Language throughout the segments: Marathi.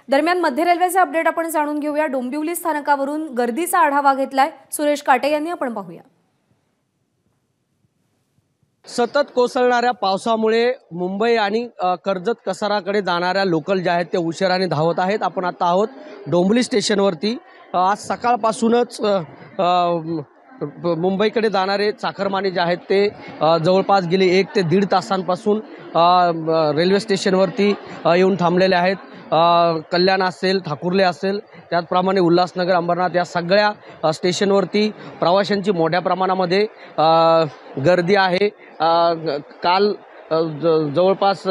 दरम्यान मध्य रेल्वेचे अपडेट आपण जाणून घेऊया। डोंबिवली स्थानकावरून गर्दीचा आढावा घेतलाय सुरेश काटे यांनी, आपण पाहूया। सतत कोसळणाऱ्या पावसामुळे मुंबई आणि कर्जत कसाराकडे जाणाऱ्या लोकल ज्या आहेत ते उशिराने धावत आहेत। आपण आता आहोत डोंबिवली स्टेशनवरती। आज सकाळपासूनच मुंबईकडे जाणारे चाकरमानी जे आहेत ते जवळपास गेले 1 ते 1.5 तासांपासून रेल्वे स्टेशनवरती येऊन थांबलेले आहेत। कल्याण असेल, ठाकुर्ले असेल, त्याचप्रमाणे उल्हासनगर, अंबरनाथ या सगळ्या स्टेशनवरती प्रवाशांची मोठ्या प्रमाणामध्ये गर्दी आहे। काल जवळपास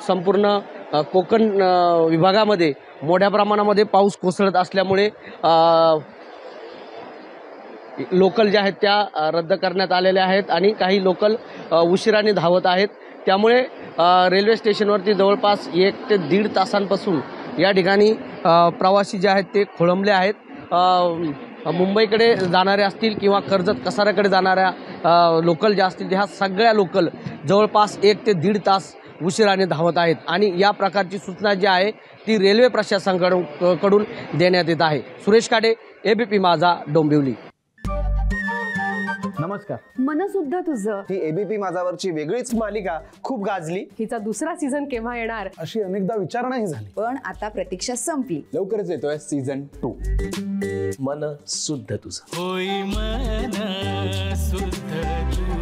संपूर्ण कोकण विभागामध्ये मोठ्या प्रमाणामध्ये पाऊस कोसळत असल्यामुळे लोकल ज्या आहेत त्या रद्द करण्यात आलेल्या आहेत आणि काही लोकल उशिराने धावत आहेत। त्यामुळे रेल्वे स्टेशनवरती जवळपास 1 ते 1.5 तासांपासून या ठिकाणी प्रवासी जे आहेत ते खोळंबले आहेत। मुंबईकडे जाणारे असतील किंवा कर्जत कसाऱ्याकडे जाणाऱ्या लोकल ज्या असतील ह्या सगळ्या लोकल जवळपास 1 ते 1.5 तास उशिराने धावत आहेत आणि या प्रकारची सूचना जी आहे ती रेल्वे प्रशासनाकडून देण्यात येत आहे। सुरेश काटे, एबीपी माझा, डोंबिवली। नमस्कार। मनसुद्धा तुझं ही एबीपी माझावरची वेगळीच मालिका खूप गाजली। हिचा दुसरा सीझन केव्हा येणार अशी अनेकदा विचारणाही झाली, पण आता प्रतीक्षा संपली। लवकरच येतोय सीझन 2। मन शुद्ध तुझं होई मन शुद्ध तुझं।